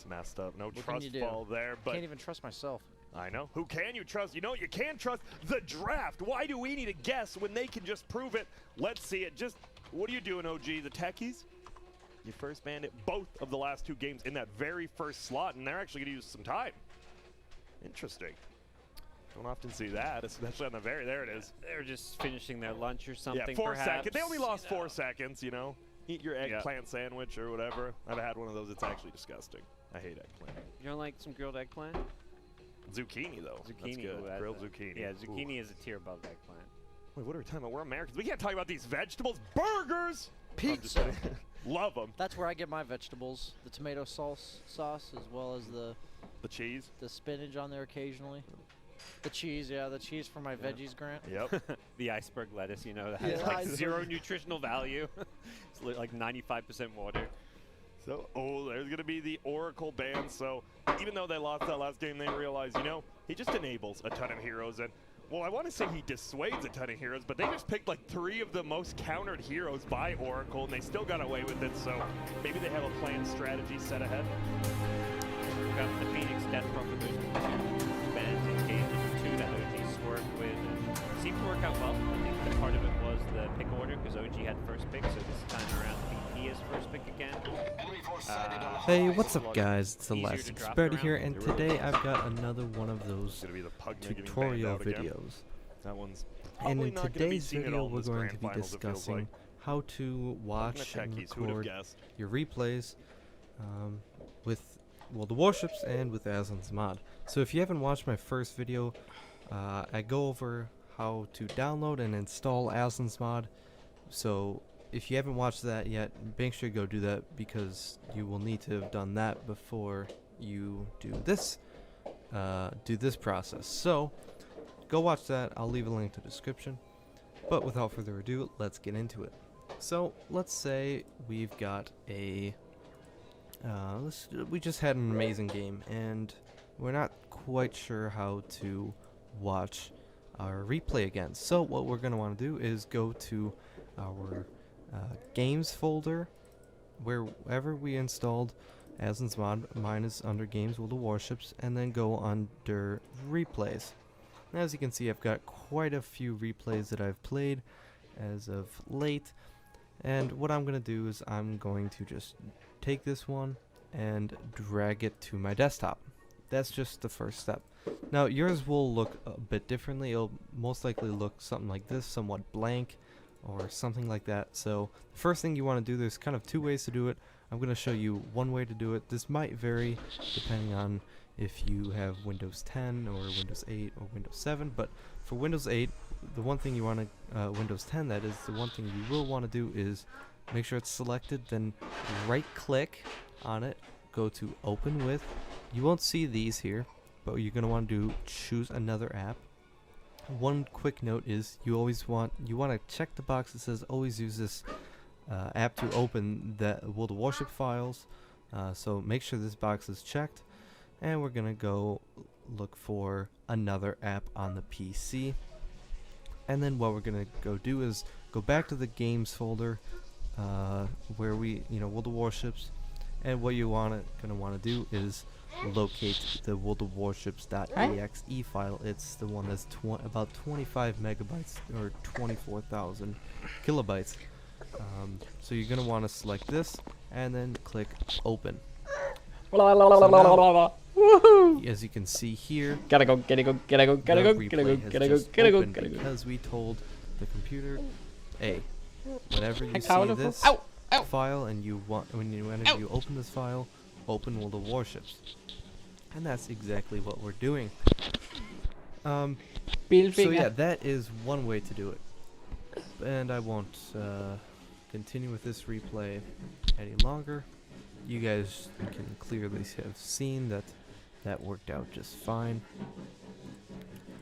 just messed up. No What can trust you do? fall there, but Can't even trust myself. I know. Who can you trust? You know what? You can trust the draft. Why do we need to guess when they can just prove it? Let's see it. Just, what are you doing, OG? The techies? You first bandit both of the last 2 games in that very first slot, and they're actually going to use some time. Interesting. Don't often see that, especially on the very, there it is. They're just finishing their lunch or something, Yeah, 4 perhaps. seconds. They only lost You know. 4 seconds, you know. Eat your eggplant sandwich or whatever. I've had one of those. It's actually disgusting. I hate eggplant. You don't like some grilled eggplant? Zucchini, though. Zucchini. That's good. Ooh, Grilled zucchini. Yeah, zucchini Ooh. is a tier above eggplant. Wait, what are we talking about? We're Americans. We can't talk about these vegetables. Burgers! Pizza. Love them. That's where I get my vegetables. The tomato sauce, as well as The cheese. the spinach on there occasionally. The cheese, yeah, the cheese for my veggies, Grant. Yep. The iceberg lettuce, you know, that Yeah, has like iceberg. 0 nutritional value. It's like 95% water. So, there's going to be the Oracle ban. So, even though they lost that last game, they realize, you know, he just enables a ton of heroes. And, well, I want to say he dissuades a ton of heroes, but they just picked like 3 of the most countered heroes by Oracle, and they still got away with it. So, maybe they have a planned strategy set ahead. Got the Phoenix Death Proclamation 2 bans engages 2 that OG's worked with, and seemed to work out well. I think that part of it was the pick order, because OG had first pick, so this time around he has first pick again. Hey, what's up guys, it's Easier to Elastic drop Sparty around. here, and today I've got another one of those It's going to be the Pugna getting banned tutorial out again. videos. That one's And probably in not going to be today's seen at video all in we're this going grand to be finals, it feels discussing like. how to watch and techies, who would have record guessed? your replays with, well, the warships and with Aslan's mod. So if you haven't watched my first video, I go over how to download and install Aslan's mod. So if you haven't watched that yet, make sure you go do that, because you will need to have done that before you do this process. So go watch that. I'll leave a link to the description. But without further ado, let's get into it. So let's say we've got a we just had an amazing game, and we're not quite sure how to watch our replay again. So what we're going to want to do is go to our games folder, wherever we installed Aslan's mod. Mine is under games with the warships, and then go under replays. And as you can see, I've got quite a few replays that I've played as of late, and what I'm going to do is I'm going to just take this one and drag it to my desktop. That's just the first step. Now yours will look a bit differently. It'll most likely look something like this, somewhat blank or something like that. So the first thing you want to do, there's kind of 2 ways to do it. I'm going to show you one way to do it. This might vary depending on if you have Windows 10 or Windows 8 or Windows 7, but for Windows 8, the one thing you want to, Windows 10 that is, the one thing you will want to do is make sure it's selected, then right click on it, go to open with. You won't see these here, but you're going to want to do choose another app. One quick note is you want to check the box that says always use this app to open the World of Warship files. So make sure this box is checked, and we're gonna go look for another app on the PC. And then what we're gonna go do is go back to the games folder where we, World of Warships, and what you gonna want to do is locate the World of Warships.exe file. It's the one that's about 25 megabytes or 24,000 kilobytes. So you're gonna want to select this and then click open. So now, as you can see here, Gotta go, gotta go, gotta go, gotta go, the gotta go, replay has gotta go, just gotta go, opened gotta go. because we told the computer, hey, whenever you see Ow, this ow, ow. file and whenever you open this file, open World of Warships. And that's exactly what we're doing. So yeah, that is one way to do it. And I won't continue with this replay any longer. You guys can clearly have seen that that worked out just fine.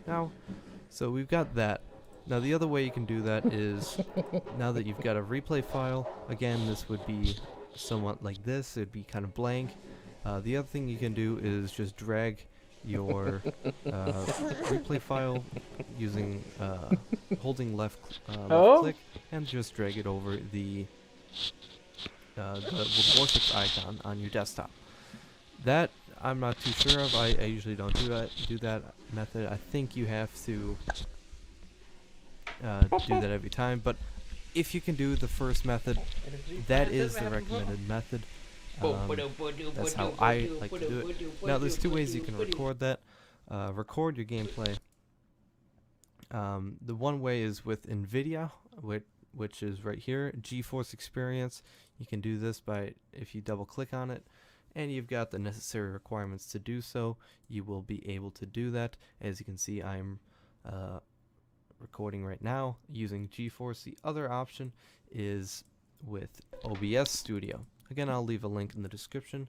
Now, so we've got that. Now the other way you can do that is, now that you've got a replay file, again this would be somewhat like this, it'd be kind of blank. The other thing you can do is just drag your replay file using holding left click, and just drag it over the warships icon on your desktop. That I'm not too sure of. I usually don't do that method. I think you have to do that every time. But if you can do the first method, that is the recommended method. That's how I like to do it. Now, there's two ways you can record that. Record your gameplay. The one way is with NVIDIA, which is right here, GeForce Experience. You can do this by, if you double click on it, and you've got the necessary requirements to do so, you will be able to do that. As you can see, I'm recording right now using GeForce. The other option is with OBS Studio. Again, I'll leave a link in the description.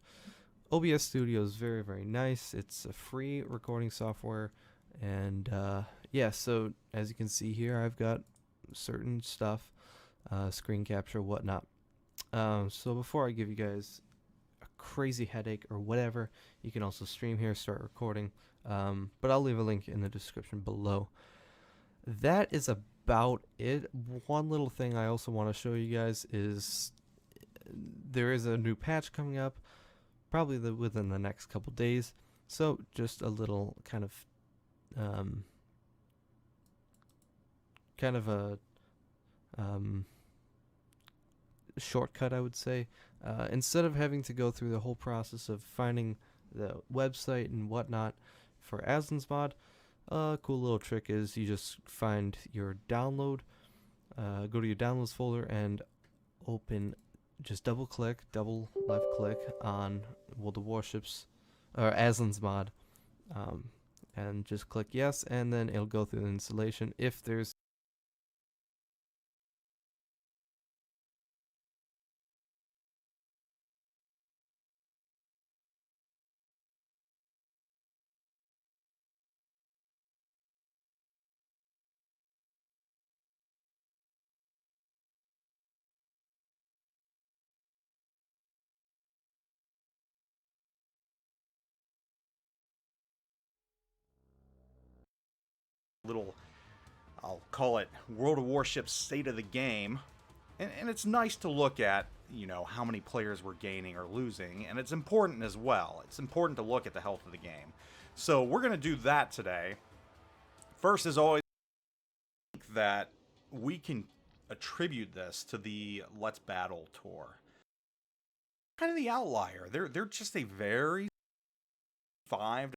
OBS Studio is very, very nice. It's a free recording software, and yeah, so as you can see here, I've got certain stuff, screen capture, whatnot. So before I give you guys a crazy headache or whatever, you can also stream here, start recording, but I'll leave a link in the description below. That is about it. One little thing I also want to show you guys is there is a new patch coming up, probably within the next couple days. So just a little kind of a shortcut, I would say. Instead of having to go through the whole process of finding the website and whatnot for Aslan's mod, a cool little trick is you just find your download, go to your downloads folder and just double left click on the warships or Aslan's mod, and just click yes, and then it'll go through the installation. If there's little, I'll call it World of Warships state of the game, and it's nice to look at, you know, how many players we're gaining or losing, and it's important as well. It's important to look at the health of the game. So we're going to do that today. First, as always, I think that we can attribute this to the Let's Battle tour. Kind of the outlier. They're just a very 5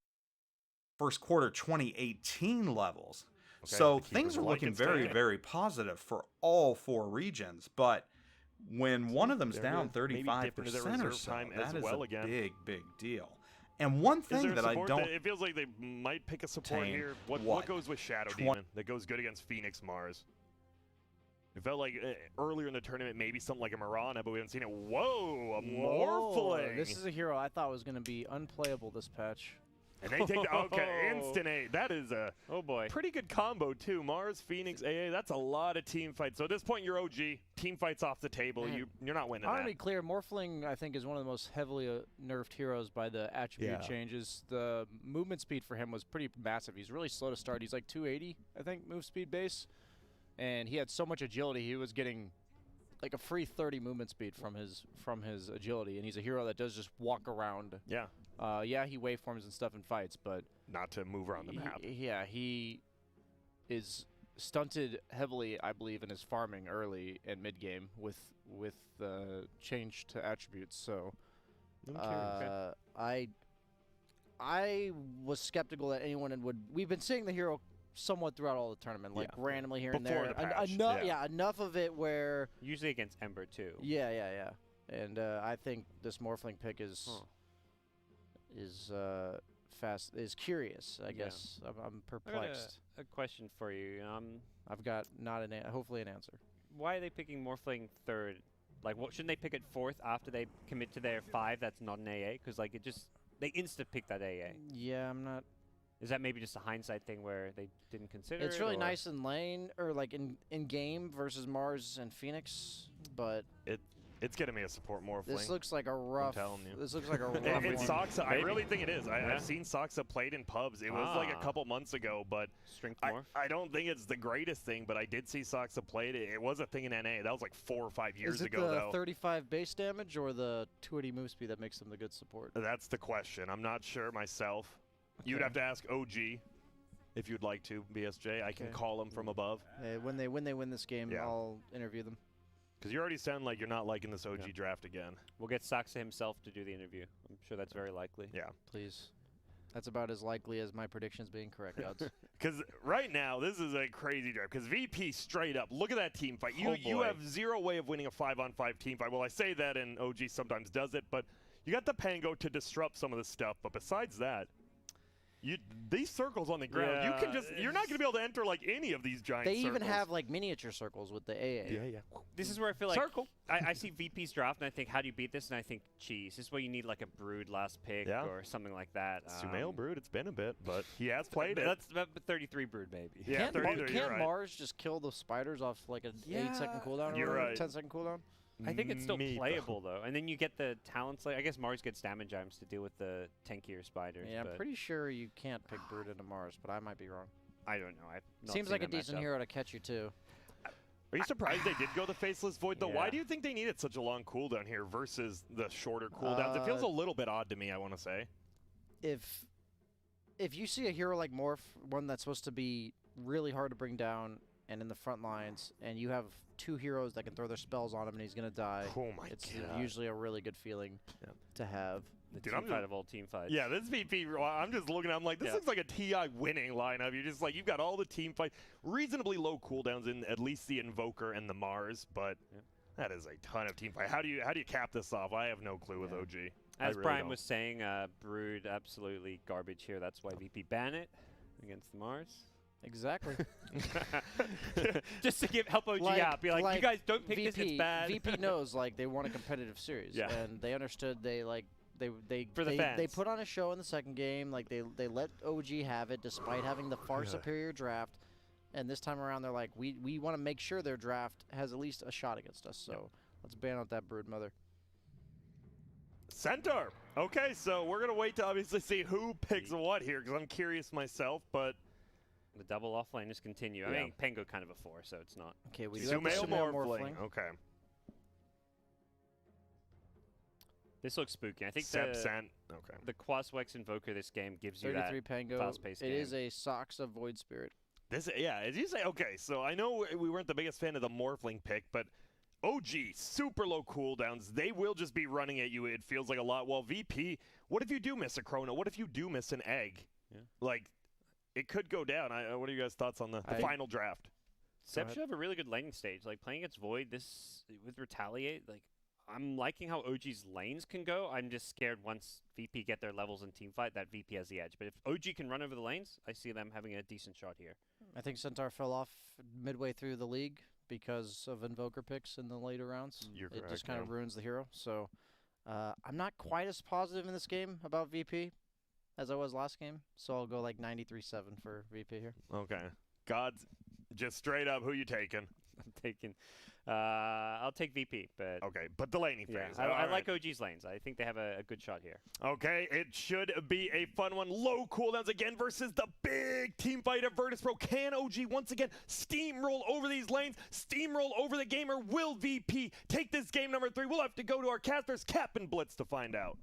first quarter 2018 levels. Okay, so things are looking very, very positive for all 4 regions. But when one of them's down 35% or so, that is a big, big deal. And one thing that I don't... It feels like they might pick a support here. What goes with Shadow Demon that goes good against Phoenix Mars? It felt like earlier in the tournament, maybe something like a Mirana, but we haven't seen it. Whoa, a Morphling! This is a hero I thought was going to be unplayable this patch. And they take the, okay, instant A. That is a pretty good combo, too. Mars, Phoenix, AA, that's a lot of team fights. So at this point, you're OG. Team fights off the table. You're not winning I want to be clear, Morphling, I think, is one of the most heavily nerfed heroes by the attribute changes. The movement speed for him was pretty massive. He's really slow to start. He's like 280, I think, move speed base. And he had so much agility, he was getting like a free 30 movement speed from his agility. And he's a hero that does just walk around. Yeah. Yeah, he waveforms and stuff in fights, but not to move around the map. Yeah, he is stunted heavily, I believe, in his farming early and mid game with the change to attributes. So, I was skeptical that anyone would. We've been seeing the hero somewhat throughout all the tournament, like randomly here and there. Enough of it where usually against Ember too. Yeah. And I think this Morphling pick is. Is curious, I guess. I'm perplexed. I got a question for you. I've got hopefully an answer. Why are they picking Morphling 3rd? Like, what shouldn't they pick it 4th after they commit to their 5 that's not an AA? Because like they insta-pick that AA. Yeah, I'm not. Is that maybe just a hindsight thing where they didn't consider it? It's really nice in lane or like in game versus Mars and Phoenix, but It's getting me a support Morphling. This looks like a rough. telling you. This looks like a rough It's one. Soxa. I really think it is. Yeah. I've seen Soxa played in pubs. It was like a couple months ago, but Strength I, morph. I don't think it's the greatest thing, but I did see Soxa played it. It was a thing in NA. That was like 4 or 5 years Is it ago, the though. 35 base damage or the 280 move speed that makes them the good support? That's the question. I'm not sure myself. You'd Okay. have to ask OG if you'd like to, BSJ. I can Okay. call him from above. Hey, when they win this game, Yeah. I'll interview them. Because you already sound like you're not liking this OG draft again. We'll get Soxa himself to do the interview. I'm sure that's very likely. Yeah. Please. That's about as likely as my predictions being correct odds. Because right now, this is a crazy draft. Because VP straight up, look at that team fight. You boy. have zero way of winning a 5-on-5 team fight. Well, I say that, and OG sometimes does it, but you got the Pango to disrupt some of the stuff. But besides that, these circles on the ground, you can you're not going to be able to enter like any of these giant They circles. even have like miniature circles with the AA. Yeah. This is where I feel like Circle. I see VP's draft and I think, how do you beat this? And I think, geez, this is where you need like a Brood last pick or something like that. Sumail Brood, it's been a bit, but he has played it. That's about 33 Brood, maybe. Yeah, Can't, 33, you're right. Mars just kill the spiders off like a 8-second cooldown? You're or right. 10-second cooldown? I think it's still Me, though. playable though, and then you get the talents. Like I guess Mars gets damage items to deal with the tankier spiders. Yeah, I'm but pretty sure you can't pick Brood into Mars, but I might be wrong. I don't know. I've not Seems seen like a that decent matchup. hero to catch you too. Are you surprised they did go the Faceless Void, though? Why Yeah. do you think they needed such a long cooldown here versus the shorter cooldowns? It feels a little bit odd to me, I want to say. If you see a hero like Morph, one that's supposed to be really hard to bring down and in the front lines, and you have 2 heroes that can throw their spells on him and he's going to die, Oh my it's god. usually a really good feeling to have. The Dude, team I'm fight just- of all team fights. Yeah, this VP, I'm just looking, I'm like, this looks like a TI winning lineup. You're just like, you've got all the team fight, reasonably low cooldowns in at least the Invoker and the Mars, but that is a ton of team fight. How do you cap this off? I have no clue with OG. As really Brian don't. was saying, Brood absolutely garbage here. That's why VP ban it against the Mars. Exactly. Just to help OG out. Be like, you guys don't pick this, it's bad. VP knows like they want a competitive series, Yeah. and they understood they For the they fans. put on a show in the second game. Like they let OG have it despite having the far superior draft, and this time around they're like, we want to make sure their draft has at least a shot against us. So let's ban out that Brood Mother. Centaur. Okay, so we're going to wait to obviously see who picks what here, because I'm curious myself, but The double offlaners continue. I Yeah. mean, Pengo kind of a 4, so it's not. Okay, we do have the Sumail Sumail Morphling. Morphling. Okay. This looks spooky. I think Sepsent. Okay. the Quaswex Invoker this game gives you 33 that Pango. fast-paced It game. is a Soxa Void Spirit. As you say, okay, so I know we weren't the biggest fan of the Morphling pick, but OG, super low cooldowns. They will just be running at you, it feels like a lot. Well, VP, what if you do miss a Chrono? What if you do miss an egg? Yeah. Like, it could go down. What are you guys' thoughts on the final draft? Sep should have a really good laning stage. Like, playing against Void, this with Retaliate, like, I'm liking how OG's lanes can go. I'm just scared once VP get their levels in teamfight that VP has the edge. But if OG can run over the lanes, I see them having a decent shot here. I think Centaur fell off midway through the league because of Invoker picks in the later rounds. You're it correct, just kind of yeah. ruins the hero. So I'm not quite as positive in this game about VP as I was last game. So I'll go like 93-7 for VP here. Okay. God's just straight up, who you taking? I'm taking, I'll take VP, but Okay, but the laning yeah, phase. I All right. like OG's lanes. I think they have a good shot here. Okay, it should be a fun one. Low cooldowns again versus the big team fight of Virtus Pro. Can OG once again steamroll over these lanes, steamroll over the game, or will VP take this game number 3? We'll have to go to our casters, Cap and Blitz, to find out.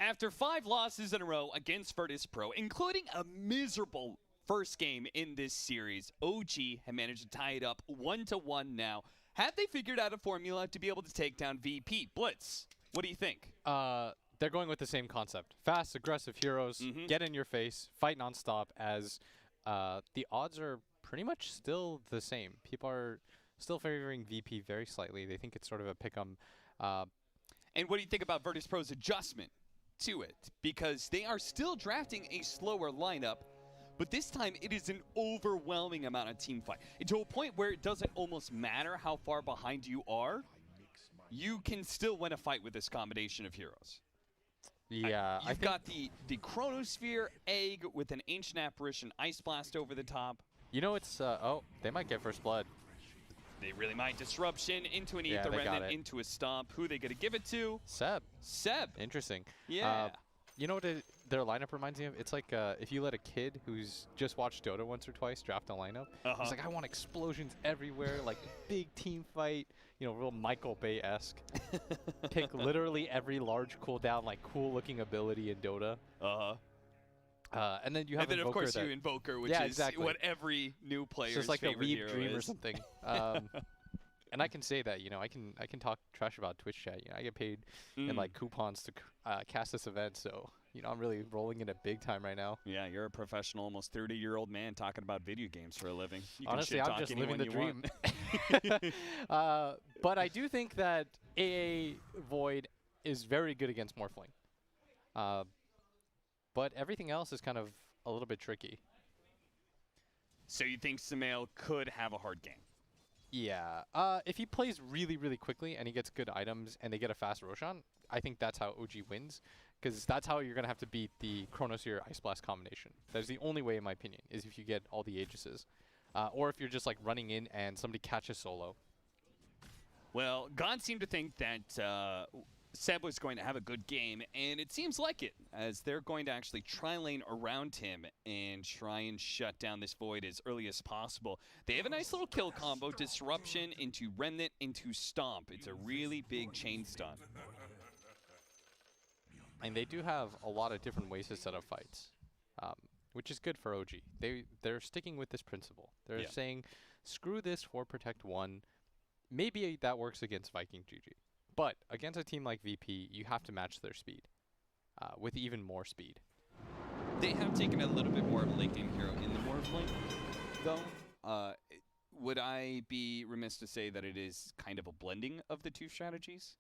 After 5 losses in a row against Virtus Pro, including a miserable first game in this series, OG have managed to tie it up 1-1 now. Have they figured out a formula to be able to take down VP? Blitz, what do you think? They're going with the same concept. Fast, aggressive heroes, get in your face, fight nonstop, as the odds are pretty much still the same. People are still favoring VP very slightly. They think it's sort of a pick 'em. And what do you think about Virtus Pro's adjustment to it because they are still drafting a slower lineup, but this time it is an overwhelming amount of team fight. To a point where it doesn't almost matter how far behind you are, you can still win a fight with this combination of heroes. Yeah, You've got the Chronosphere Egg with an Ancient Apparition Ice Blast over the top. You know, it's oh, they might get first blood. They really might. Disruption into an Yeah, Aether they got Remnant, it. into a Stomp. Who are they going to give it to? Seb. Seb. Interesting. Yeah. You know what their lineup reminds me of? It's like if you let a kid who's just watched Dota once or twice draft a lineup. It's like, I want explosions everywhere, like big team fight, you know, real Michael Bay-esque. Pick literally every large cooldown, like cool-looking ability in Dota. And then you have And then, of course, that, you Invoker, which Yeah, is exactly. what every new player's it's just like a favorite weeb hero dream or is. something. And I can say that, you know, I can talk trash about Twitch chat. You know, I get paid in like coupons to cast this event, so you know, I'm really rolling in it big time right now. Yeah, you're a professional, almost 30-year-old man talking about video games for a living. You can Honestly, shit I'm talk just living anyone the you dream. want. But I do think that AA Void is very good against Morphling. But everything else is kind of a little bit tricky. So you think Sumail could have a hard game? Yeah. If he plays really, really quickly and he gets good items and they get a fast Roshan, I think that's how OG wins. Because that's how you're going to have to beat the Chronosphere Ice Blast combination. That's the only way, in my opinion, is if you get all the Aegises. Or if you're just like running in and somebody catches solo. Well, God seemed to think that Seb was going to have a good game, and it seems like it, as they're going to actually tri-lane around him and try and shut down this Void as early as possible. They have a nice little kill combo, Disruption into Remnant into Stomp. It's a really big chain stun. And they do have a lot of different ways to set up fights, which is good for OG. They're sticking with this principle. They're saying, screw this for Protect 1. Maybe that works against Viking GG. But against a team like VP, you have to match their speed with even more speed. They have taken a little bit more of a late game hero in the Morphling, though. Would I be remiss to say that it is kind of a blending of the two strategies?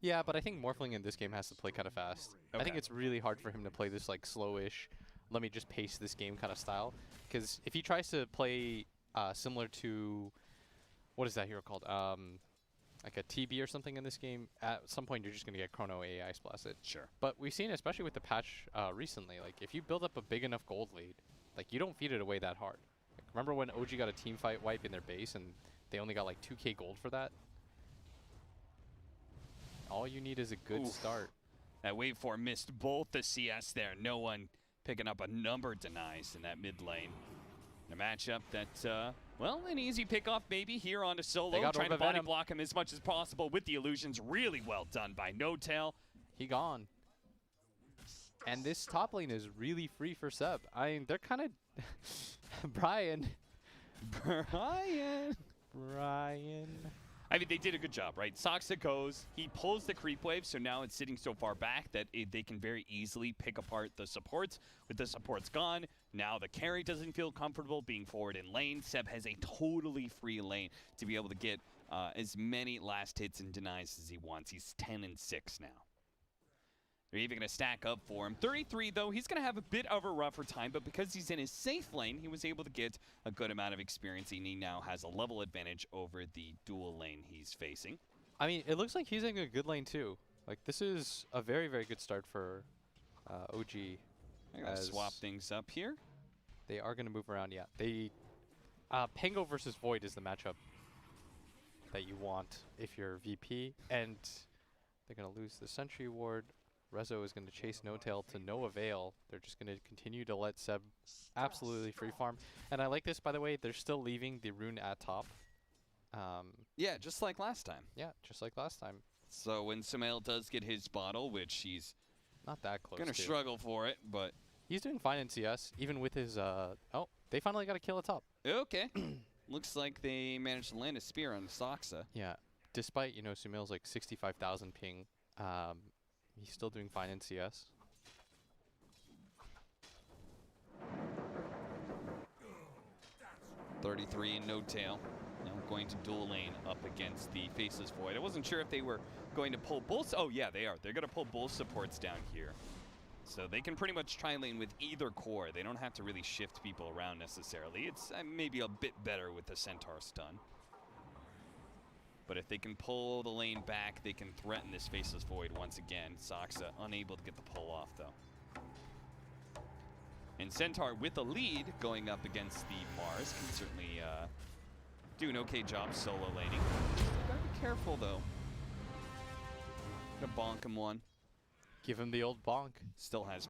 Yeah, but I think Morphling in this game has to play kind of fast. I think it's really hard for him to play this like slowish, let me just pace this game kind of style. Because if he tries to play similar to, what is that hero called? Like a TB or something in this game, at some point you're just going to get Chrono AI blasted. Sure. But we've seen, especially with the patch recently, like if you build up a big enough gold lead, like you don't feed it away that hard. Like, remember when OG got a team fight wipe in their base and they only got like 2k gold for that? All you need is a good start. That wave 4 missed both the CS there. No one picking up a number denies in that mid lane. A matchup that, well, an easy pickoff maybe here onto Solo. Trying to body block him as much as possible with the illusions. Really well done by No-Tail. He gone. And this top lane is really free for Seb. I mean, they're kind of... Brian. I mean, they did a good job, right? Soxa goes, he pulls the creep wave, so now it's sitting so far back that they can very easily pick apart the supports. With the supports gone, now the carry doesn't feel comfortable being forward in lane. Seb has a totally free lane to be able to get as many last hits and denies as he wants. He's 10-6 now. They're even going to stack up for him. 33, though, he's going to have a bit of a rougher time, but because he's in his safe lane, he was able to get a good amount of experience, and he now has a level advantage over the dual lane he's facing. I mean, it looks like he's in a good lane, too. Like, this is a very, very good start for OG. I'm going to swap things up here. They are going to move around, yeah. They Pango versus Void is the matchup that you want if you're VP, and they're going to lose the Sentry Ward. Rezo is going to chase No-Tail to no avail. They're just going to continue to let Seb absolutely free farm. And I like this, by the way. They're still leaving the rune at top. Yeah, just like last time. Yeah, just like last time. So when Sumail does get his bottle, which he's not that close going to struggle for it, but... He's doing fine in CS, even with his... oh, they finally got a kill at top. Okay. Looks like they managed to land a spear on Soxa. Yeah, despite, you know, Sumail's like 65,000 ping. He's still doing fine in CS. $33 and No-Tail. Now going to dual lane up against the Faceless Void. I wasn't sure if they were going to pull both. Oh, yeah, they are. They're going to pull both supports down here. So they can pretty much tri-lane with either core. They don't have to really shift people around necessarily. It's maybe a bit better with the Centaur stun. But if they can pull the lane back, they can threaten this Faceless Void once again. Soxa unable to get the pull off, though. And Centaur with a lead going up against the Mars can certainly do an okay job solo laning. Gotta be careful, though. Gonna bonk him one. Give him the old bonk. Still has